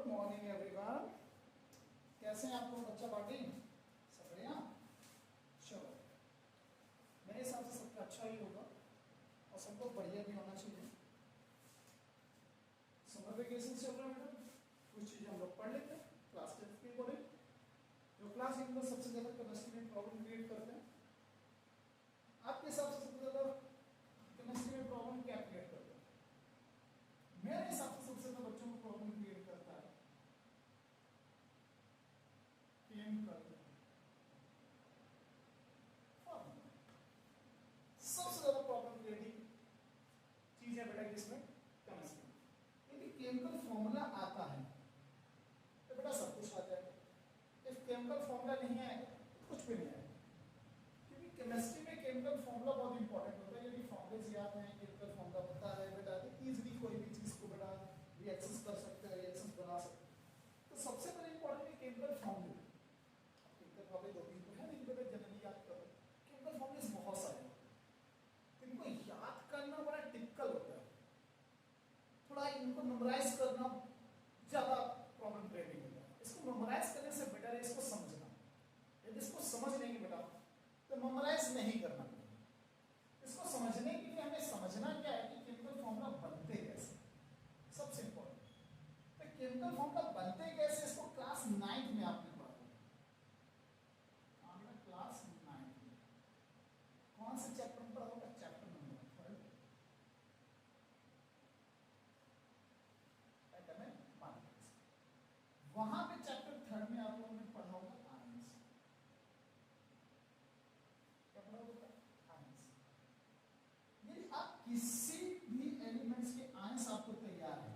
Good morning everyone. कैसे हैं आप लोग? बच्चा पार्टी सब बढ़िया? चलो, मेरे हिसाब से सबका अच्छा ही होगा और सब लोग बढ़िया भी होना चाहिए। समर वेकेशन चल रहा है मैडम, कुछ चीज़ें हम लोग पढ़ लेते हैं क्लास 10 के अकॉर्डिंग। जो क्लास के अंदर सबसे ज़्यादा केमिस्ट्री में प्रॉब्लम क्रिएट करते हैं, आपके हिसाब से सबसे ज़्यादा केमिस्ट्री में प्रॉब्लम क्या क्रिएट करते हैं? मेरे हिसाब से सबसे ज़्यादा बच्चों को प्रॉब्लम क्रिएट करता है केमिकल फॉर्मूला। सबसे ज़्यादा प्रॉब्लम क्रिएटिंग चीज़ है बेटा किसमें? केमिस्ट्री। यदि केमिकल फॉर्मूला आता है तो बेटा सब कुछ आ जाएगा। इफ केमिकल फॉर्मूला नहीं आएगा तो कुछ भी नहीं आएगा, क्योंकि केमिस्ट्री में केमिकल फॉर्मूला बहुत इंपॉर्टेंट होता है। यदि फॉर्मूले याद हैं, केमिकल फॉर्मूला पता है बेटा, तो ईजिली कोई भी चीज़ को बेटा रिएक्शंस कर सकते हैं, रिएक्शंस बना सकते हैं। तो सबसे पहले इंपॉर्टेंट है केमिकल फॉर्मूले। केमिकल फॉर्मूले दो तीन तो है, लेकिन बेटा जनरली याद करो। केमिकल फॉर्मूले बहुत सारे हैं, तो इनको याद करना बड़ा टिपिकल होता है। थोड़ा इनको मेमोराइज करना ज़्यादा प्रॉब्लम क्रिएटिंग होता है। इसको मेमोराइज करने से बेटर है इसको समझना। यदि इसको समझ लेंगे बेटा तो मेमोराइज नहीं करना पड़ेगा। इसको समझने के लिए हमें समझना क्या है कि केमिकल फॉर्मूला बनते कैसे, सबसे इंपॉर्टेंट। तो केमिकल फॉर्मूला बनते कैसे इसको क्लास 9th में आपने पढ़ा। आपने क्लास 9th में कौन से चैप्टर में पढ़ा होगा? चैप्टर नंबर 3 वहां पे चैप्टर 3 में आप लोगों ने पढ़ा होगा आयंस। क्या पढ़ा होगा? आयंस। यदि आप किसी भी एलिमेंट्स के आयंस आपको तैयार है,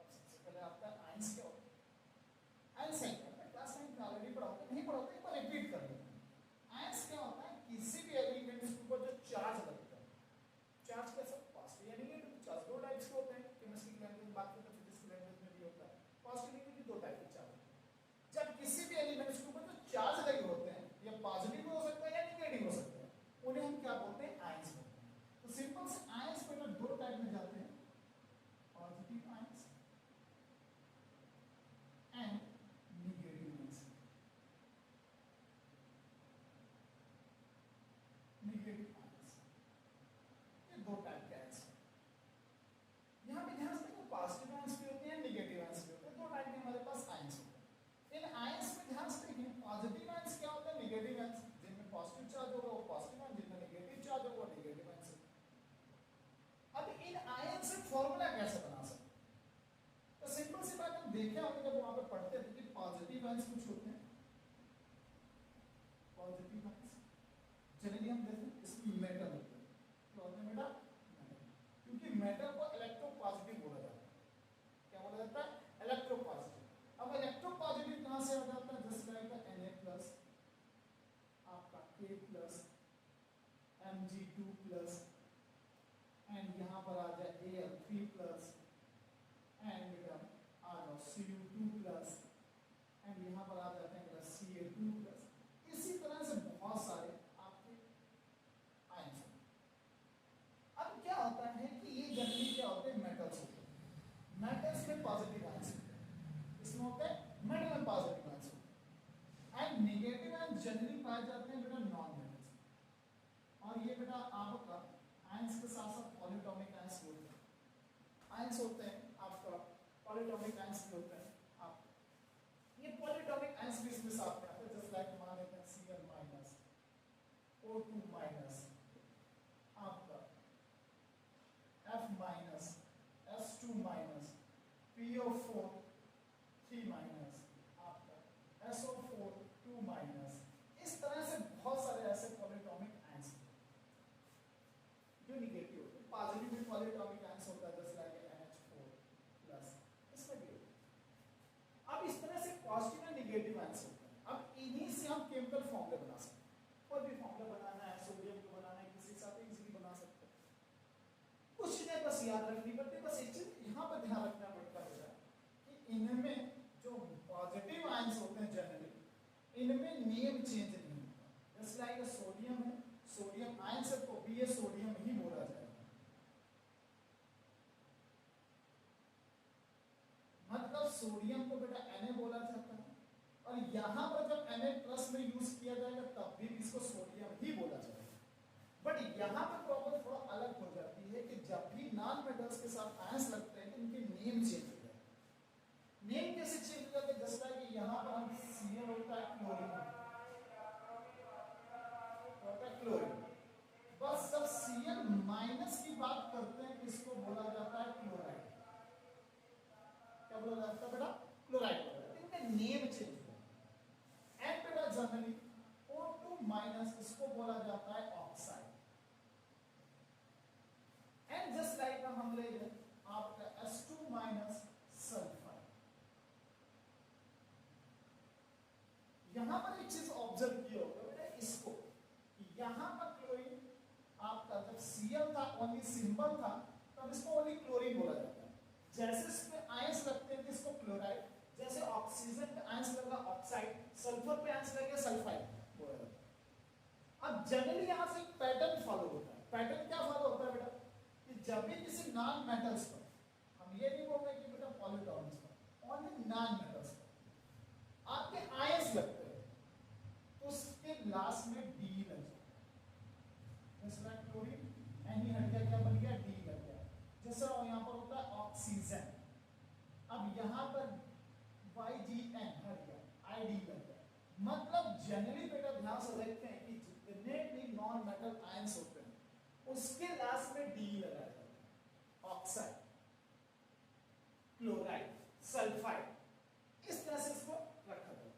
अब सबसे पहले आपका आयंस क्या होता है? आयंस है क्या? क्लास 9 में ऑलरेडी पढ़ा होगा, नहीं पढ़ा होगा एक बार रिपीट कर लेते हैं। आयंस क्या होता है? किसी भी एलिमेंट्स के ऊपर जो चार्ज लगता है। चार्ज कैसा? पॉजिटिव या नेगेटिव। चार्ज दो टाइप्स के होते हैं, केमिस्ट्री की लैंग्वेज में बात करते हैं, फिजिक्स की लैंग्वेज में भी होता है। पॉजिटिव नेगेटिव दो टाइप के चार्ज। जब किसी भी एलिमेंट्स के ऊपर जो चार्ज लगे होते हैं, ये पॉजिटिव हो सकता है या नेगेटिव हो सकता है, उन्हें हम क्या बोलते हैं? आयंस बोलते हैं। तो सिंपल से आयंस को दो टाइप में जाते हैं, positive ions and negative ions. Negative ions ये दो टाइप के आयंस हैं। यहाँ पे ध्यान से पॉजिटिव आयंस भी होते हैं, नेगेटिव आयंस भी होते हैं। दो टाइप के हमारे पास आयंस होते हैं। इन आयंस में ध्यान से देखिए, पॉजिटिव आयंस क्या होता है? Negative ions. जिनमें पॉजिटिव चार्ज होगा वो पॉजिटिव आयंस, जिनमें नेगेटिव चार्ज होगा वो नेगेटिव आयंस। अब इन आयंस से फॉर्मूला कैसे बना सकते हैं? तो सिंपल सी बात हम देखे होंगे जब वहां पे पढ़ते थे कि पॉजिटिव आयंस कुछ होते हैं। पॉजिटिव आयंस जनरली हम देखते हैं इसमें मेटल होता है। क्या होता है मेटल? क्योंकि मेटल को इलेक्ट्रोपॉजिटिव बोला जाता है। क्या बोला जाता है? इलेक्ट्रोपॉजिटिव। अब इलेक्ट्रोपॉजिटिव कहां से आ जाता है? जस्ट लाइक Na+ आपका K+ Mg2+ एंड यहां पर आ जाए Al3+ एंड आ जाओ Cu2+ एंड यहां पर आ जाते हैं Ca2+। इसी तरह से बहुत सारे आपके आयंस हैं। अब क्या होता है कि ये जनरली क्या होते हैं? मेटल्स होते हैं। मेटल्स में पॉजिटिव आयंस होते हैं। इसमें होते हैं मेटल में पॉजिटिव आयंस होते हैं। एंड नेगेटिव आयंस जनरली पाए जाते हैं बेटा नॉन मेटल्स। और ये बेटा आपका आयंस के साथ साथ पॉलीटॉमिक आयंस भी होते हैं। आयंस होते हैं आपका पॉलीटॉमिक आयंस भी होते हैं। आप ये पॉलीटॉमिक आयंस भी इसमें साथ में आते हैं। जस्ट लाइक मान लेते हैं Cl- O2- आपका F-, S2-, PO4 3- आपका SO4 2-। इस तरह से बहुत सारे ऐसे पॉलीटॉमिक आयंस जो निगेटिव होते हैं। पॉजिटिव भी पॉलीटॉमिक आयंस होता है, जैसे लाइक NH4+, इसमें भी होता है। अब इस तरह से पॉजिटिव और नेगेटिव आयंस होते हैं। अब इन्हीं से हम केमिकल फॉर्मूले बना सकते हैं। कोई भी फॉर्मूला बनाना है, सोडियम को बनाना है, किसी के साथ इजीली बना सकते हैं। कुछ चीजें बस याद रखनी पड़ती है। बस एक चीज यहाँ पर ध्यान रखना पड़ता है कि इनमें जो पॉजिटिव आयंस होते हैं जनरली, इनमें नेम चेंज नहीं होता। जैसे लाइक सोडियम है, सोडियम आयंस है तो भी ये सोडियम ही बोला जाएगा। मतलब सोडियम को बेटा Na बोला जाता है, और यहाँ पर जब Na प्लस में यूज किया जाएगा तब भी इसको सोडियम ही बोला जाएगा। बट यहाँ पर प्रॉब्लम थोड़ा अलग हो जाती है कि जब भी नॉन मेटल्स के साथ आयंस लगते हैं तो इनके नेम चेंज हो जाते हैं। नेम कैसे चेंज हो जाते हैं? जैसा कि यहाँ पर हम Cl होता है क्लोरीन होता है क्लोरीन, बस जब Cl माइनस की बात करते हैं इसको बोला जाता है क्लोराइड। क्या बोला जाता है बेटा? क्लोराइड। इनका नेम चेंज हो जाता है। एंड बेटा जनरली O2 माइनस इसको बोला जाता है ऑक्साइड। एंड जस्ट लाइक हम ले लें आपका S2 माइनस सल्फाइड। यहां पर एक चीज ऑब्जर्व किया होगा बेटा इसको, यहां पर क्लोरीन आपका जब Cl था ओनली सिंबल था तब इसको ओनली क्लोरीन बोला जाता है। जैसे इसमें आयंस लगते हैं तो इसको क्लोराइड, जैसे ऑक्सीजन पे आयंस लगा ऑक्साइड, सल्फर पे आयंस लगे सल्फाइड बोला जाता है। अब जनरली यहां से एक पैटर्न फॉलो होता है। पैटर्न क्या फॉलो होता है बेटा? कि जब भी किसी नॉन मेटल्स पर, हम ये नहीं बोल रहे कि बेटा पॉलीटॉन्स पर, ओनली नॉन मेटल्स पर आपके आयंस लगते हैं तो उसके लास्ट में डी लग जाता है। जैसे क्लोरीन एन हट गया, क्या बन गया? डी लग गया। जैसे यहाँ पर होता है ऑक्सीजन, अब यहाँ पर YgN हट गया, ID लग गया। मतलब जनरली बेटा ध्यान से देखते हैं कि जितने भी नॉन मेटल आयंस होते हैं उसके लास्ट में डी लगाया जाता है। ऑक्साइड, क्लोराइड, सल्फाइड, इस तरह से इसको रखा जाता है।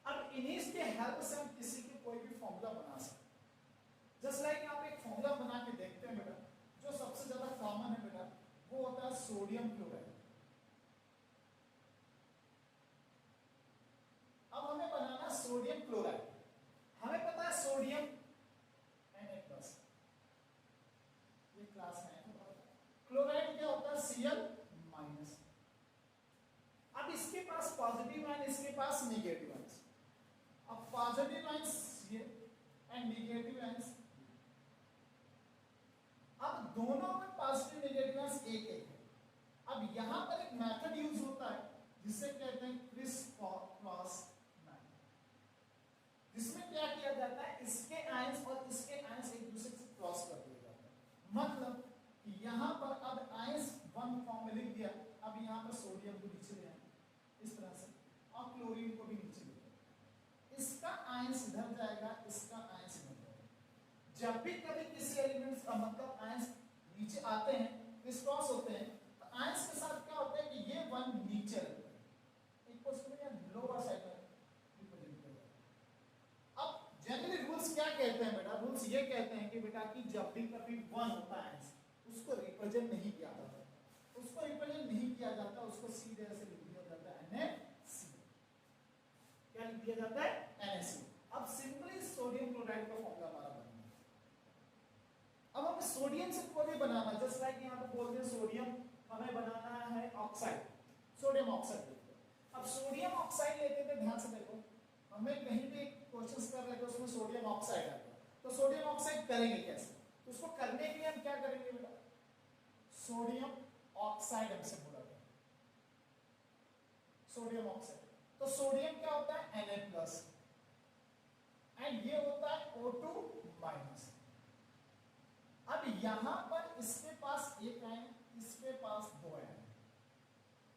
अब इन्हीं के हेल्प से हम किसी के कोई भी फॉर्मूला बना सकते हैं। जस्ट लाइक आप एक फॉर्मूला बना के देखते हैं बेटा, जो सबसे ज्यादा कॉमन है बेटा वो होता है सोडियम क्लोराइड। अब हमें बनाना सोडियम क्लोराइड। हमें पता है सोडियम Na+, ये क्लास में है। क्लोराइड क्या होता है? Cl-। अब इसके पास पॉजिटिव आयन, इसके पास नेगेटिव आयन। अब पॉजिटिव आयंस ये एंड नेगेटिव आयंस, अब दोनों में पॉजिटिव नेगेटिव आयंस एक एक है। अब यहां पर एक मेथड यूज होता है जिसे कहते हैं क्रिस क्रॉस मेथड, जिसमें क्या किया जाता है? इसके आयंस और इसके आयंस एक दूसरे से क्रॉस कर दिए जाते हैं। मतलब कि यहां पर अब आयंस वन फॉर्म में लिख दिया, अब यहां पर सोडियम को नीचे ले आए इस तरह से, और क्लोरीन को भी नीचे ले आए। इसका आयंस इधर जाएगा, इसका आयंस इधर जाएगा। जब भी कभी किसी एलिमेंट्स का मतलब आयंस नीचे आते हैं, क्रॉस होते हैं, तो आयंस के साथ क्या होता है कि ये वन नीचे रहता है, इक्वल्स टू या लोअर साइड में रिप्रेजेंट किया जाता है। अब जनरली रूल्स क्या कहते हैं बेटा? रूल्स ये कहते हैं कि बेटा कि जब भी कभी वन होता है आयंस, उसको रिप्रेजेंट नहीं किया जाता, उसको रिप्रेजेंट नहीं किया जाता, उसको सीधे ऐसे लिख दिया जाता है NaC। क्या लिख दिया जाता है? NaC। अब सिंपली सोडियम क्लोराइड का फॉर्मूला हमारा बन गया। अब हमें सोडियम से कोई भी बनाना, जस्ट लाइक यहाँ पे बोलते हैं सोडियम हमें बनाना है ऑक्साइड, सोडियम ऑक्साइड। अब सोडियम ऑक्साइड लेते थे, ध्यान से देखो, हमें कहीं भी क्वेश्चंस कर रहे थे उसमें सोडियम ऑक्साइड आ गया, तो सोडियम ऑक्साइड करेंगे कैसे? तो उसको करने के लिए हम क्या करेंगे बेटा? सोडियम ऑक्साइड हमसे बोला गया, सोडियम ऑक्साइड। तो सोडियम क्या होता है? Na+, एंड ये होता है O2-। अब यहां पर इसके पास एक आयन, इसके पास दो आयन।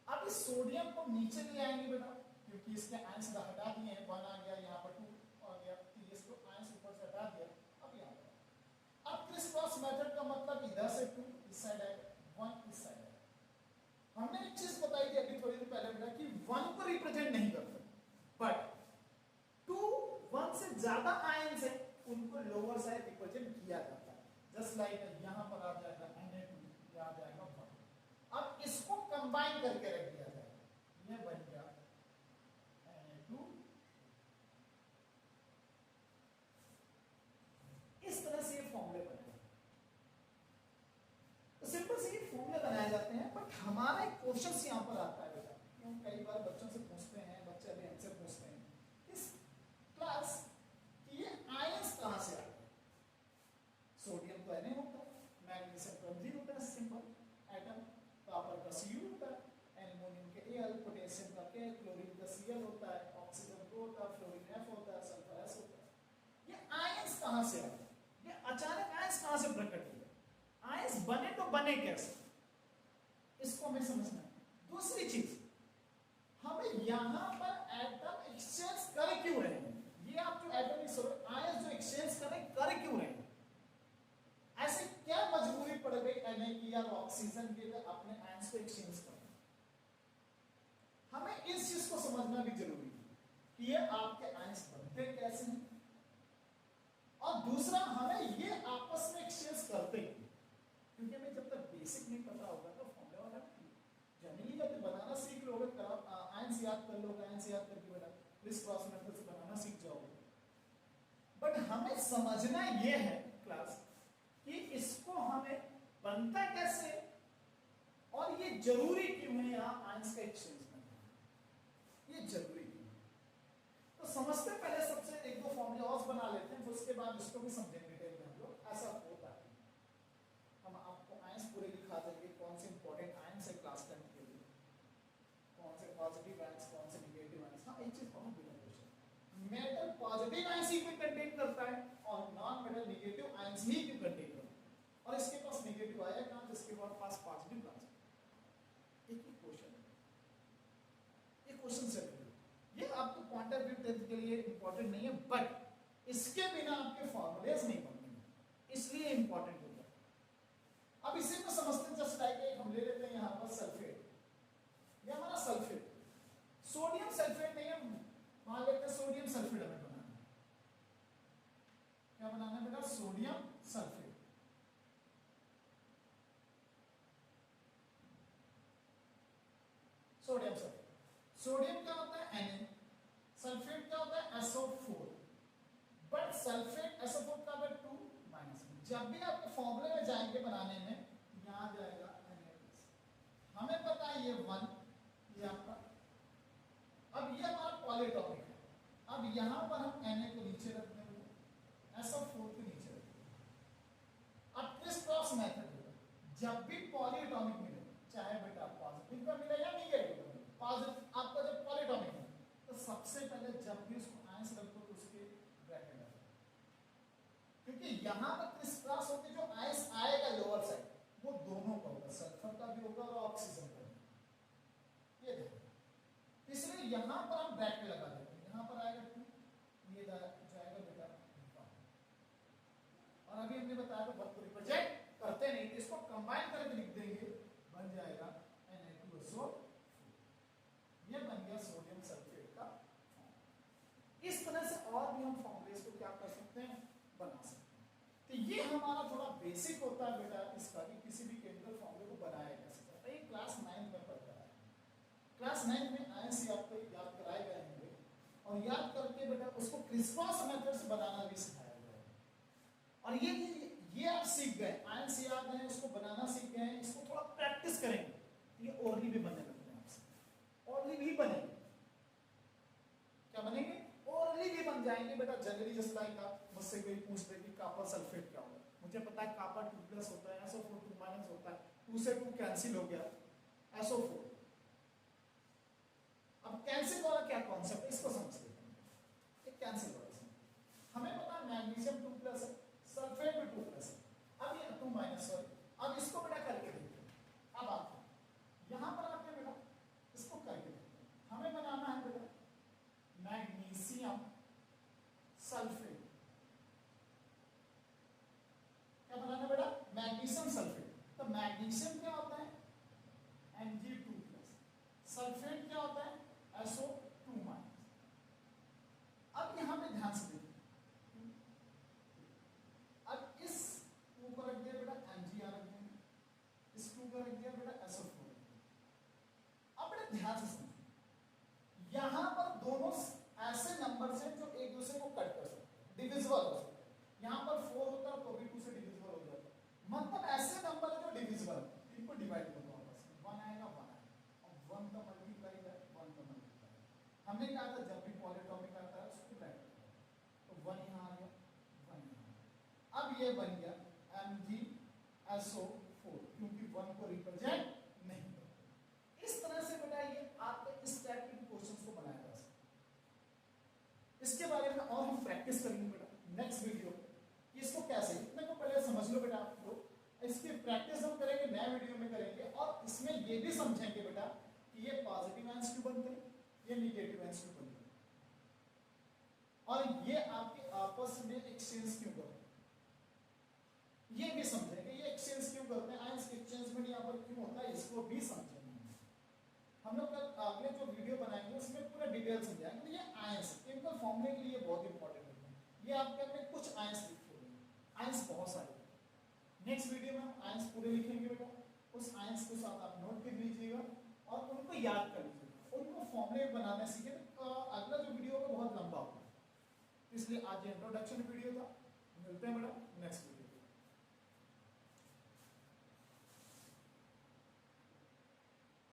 अब इस सोडियम को नीचे ले आएंगे बेटा, क्योंकि इसके आयंस हटा दिए हैं, 1 आ गया, यहाँ पर 2 आ गया, इसको आयंस ऊपर से हटा दिया। अब यहाँ पर अब क्रिस क्रॉस मेथड का मतलब इधर से 2 इस साइड आएगा, 1 इस साइड आएगा। हमने एक चीज बताई थी अभी थोड़ी देर पहले बेटा कि 1 को रिप्रेजेंट नहीं करते, बट 2 1 से ज्यादा आयंस है उनको लोअर साइड रिप्रेजेंट किया जाता है। जस्ट लाइक यहाँ पर आ जाएगा Na2, ये आ जाएगा 1। अब इसको कंबाइन करके रख दिया जाएगा, ये बन गया Na2। इस तरह से ये फॉर्मूले बनाए, तो सिंपल से ये फॉर्मूले बनाए जाते हैं। बट हमारा एक क्वेश्चन यहाँ पर आता है बेटा, क्यों कई बार बच्चों से पूछते हैं, बच्चे भी हमसे पूछते हैं इस क्लास कि ये आयंस कहाँ से आते हैं? सोडियम तो Na होता है, मैग्नीशियम तो Mg होता है, सिंपल एटम, कॉपर का Cu होता है, एल्युमिनियम के के, क्लोरीन का Cl होता है, ऑक्सीजन को होता है, फ्लोरीन F होता है, सल्फर S होता है। ये आयंस कहां से आए? ये अचानक आयंस कहां से प्रकट हुए? आयंस बने तो बने कैसे, इसको हमें समझना है। दूसरी चीज, हमें यहां पर एटम एक्सचेंज कर क्यों रहे हैं? ये आप जो एटम आयंस जो एक्सचेंज कर क्यों रहे हैं? ऐसे क्या मजबूरी पड़ गई Na की या ऑक्सीजन की अपने आयंस को एक्सचेंज करना? हमें इस चीज को समझना भी जरूरी है कि ये आपके आयंस बनते कैसे हैं, और दूसरा हमें ये आपस में एक्सचेंज करते हैं। क्योंकि हमें जब तक बेसिक नहीं पता होगा तो फॉर्मूला वाला जनरली जब बनाना सीख लोगे, आयंस याद कर लोगे, आयंस याद करके बेटा क्रिस क्रॉस मेथड से बनाना सीख जाओगे। बट हमें समझना ये है क्लास कि इसको हमें बनता कैसे और ये जरूरी क्यों है यहाँ आयंस का एक्सचेंज करना, ये जरूरी क्यों है? तो समझते पहले सबसे एक दो फॉर्मूले और बना लेते हैं, उसके बाद इसको भी समझेंगे डिटेल में हम लोग। ऐसा होता है, हम आपको आयंस पूरे दिखा देंगे, कौन से इंपॉर्टेंट आयंस है क्लास 10 के लिए, कौन से पॉजिटिव आयंस, कौन से नेगेटिव आयंस। हाँ, एक चीज बहुत बिना क्वेश्चन, मेटल पॉजिटिव आयंस ही क्यों कंटेन करता है और नॉन मेटल नेगेटिव आयंस ही क्यों कंटेन करता है, और इसके पास नेगेटिव आया कहां जिसके पास पॉजिटिव ब्रांच है? एक ही क्वेश्चन है, ये क्वेश्चन से ये आपको पॉइंट ऑफ व्यू टेंथ के लिए इंपॉर्टेंट नहीं है, बट इसके बिना आपके फॉर्मूलेज नहीं बनेंगे, इसलिए इंपॉर्टेंट होता है। अब इसी को समझते जस्ट लाइक हम ले लेते हैं यहां पर सल्फेट, ये हमारा सल्फेट, सोडियम सल्फेट नहीं है, मान लेते हैं सोडियम सल्फेट हमें बनाना है। क्या बनाना है बेटा? Sodium sulphate. Sodium sulphate, sodium क्या होता है? Na, सल्फेट क्या होता है? SO4, बट सल्फेट SO4 का बट 2 माइनस। जब भी आपके फॉर्मूले में जाएंगे बनाने में, यहां जाएगा Na+, हमें पता है ये 1, ये आपका, अब ये हमारा पॉलीएटॉमिक है, अब यहां पर हम Na को नीचे रख देंगे, SO4 को नीचे रख देंगे। अब क्रिस क्रॉस मेथड होगा, जब भी पॉलीएटॉमिक मिले, चाहे बेटा पॉजिटिव का मिले या नेगेटिव का मिले, पॉजिटिव आपका जब पॉलीएटॉमिक है तो सबसे पहले जब भी उसको आयंस रखो तो उसके ब्रैकेट लगाओ, क्योंकि यहां पर क्रिस क्रॉस होकर जो आयंस आएगा लोअर साइड वो दोनों का होगा, सल्फर का भी होगा और ऑक्सीजन का भी। ये देखो, इसलिए यहां पर हम ब्रैकेट लगा देते हैं, यहां पर आएगा 2, ये जाएगा बेटा 1, और अभी हमने बताया था 1 को रिप्रेजेंट करते नहीं, इसको कंबाइन करके लिख देंगे, बन जाएगा Na2SO, ये बन गया सोडियम सल्फेट का। इस तरह से और भी हम फॉर्मूलेस को क्या कर सकते हैं? बना सकते हैं। तो ये हमारा थोड़ा बेसिक होता है बेटा इसका, कि किसी भी केमिकल फॉर्मूले को बनाया जा सकता है। ये क्लास 9 में पढ़ता है, क्लास 9 में आयंस आपको याद कराए गए होंगे, और याद करके बेटा उसको क्रिस क्रॉस मेथड से बनाना भी सिखाया गया है। और ये आप सीख गए, आयंस याद है, उसको बनाना सीख गए, इसको थोड़ा प्रैक्टिस करेंगे, ये ओरली भी बनने लगते हैं आपसे, ओरली भी बनेंगे। क्या बनेंगे? ओरली भी बन जाएंगे बेटा। जनरली जस्ट लाइक आप मुझसे कोई पूछ रहे कि कॉपर सल्फेट क्या होगा, मुझे पता है कॉपर 2+ होता है, SO4 2- होता है, 2 से 2 कैंसिल हो गया, SO4। अब कैंसिल वाला क्या कॉन्सेप्ट है, इसको समझते हैं। एक कैंसिल वाला हमें पता है मैग्नीशियम 2+ है, सल्फेट भी 2+ है, अब ये 2- सॉरी, अब इसको बेटा करके देखते हैं। अब आते हैं यहां पर आके बेटा इसको करके देखते हैं। हमें बनाना है बेटा मैग्नीशियम सल्फेट। क्या बनाना बेटा? Magnesium sulphate. तो मैग्नीशियम क्या होता है? Mg2+, सल्फेट क्या होता है? SO2-। अब यहां पे ध्यान से देखिए, अब इस 2 को रख दिया बेटा Mgr रख देंगे, इस 2 को रख दिया बेटा SO4। अब बेटा ध्यान से समझिए, यहां पर दोनों ऐसे नंबर से जो एक दूसरे को कट कर सकते हैं, डिविजिबल हो सकते हैं। यहां पर 4 होता है तो भी 2 से डिविजिबल हो जाता है, मतलब ऐसे नंबर है जो डिविजिबल है, इनको डिवाइड कर दो आपस में, 1 आएगा 1 आएगा, और 1 का मल्टीप्लाई है 1 का मल्टीप्लाई। हमने कहा था जब भी पॉलीएटॉमिक आता है उसको ब्रैकेट करो, तो 1 यहां आ गया, 1 यहां। अब ये बन गया MgSO4, क्योंकि 1 को रिप्रेजेंट नहीं करता। इस तरह से बेटा ये आपके इस टाइप की और इसमें ये भी समझेंगे बेटा कि ये पॉजिटिव आयंस क्यों बनते हैं, ये निगेटिव आयंस क्यों बनते हैं, और ये आपके आपस में एक्सचेंज क्यों करते हैं, ये भी समझेंगे। ये एक्सचेंज क्यों करते हैं, आयंस एक्सचेंजमेंट यहाँ पर क्यों होता है, इसको भी समझेंगे। हम लोग कल अगले जो वीडियो बनाएंगे उसमें पूरा डिटेल समझाएंगे। ये आयंस केमिकल फॉर्मूले के लिए बहुत इंपॉर्टेंट होते हैं। ये आपके अपने कुछ आयंस लिखे हुए हैं, आयंस बहुत सारे। नेक्स्ट वीडियो में हम आयंस पूरे लिखेंगे बेटा, उस आयंस के साथ आप नोट कर लीजिएगा और उनको याद कर लीजिएगा, उनको फॉर्मूले बनाना सीखे। तो अगला जो वीडियो होगा बहुत लंबा होगा, इसलिए आज ये इंट्रोडक्शन वीडियो था। मिलते हैं बेटा नेक्स्ट वीडियो।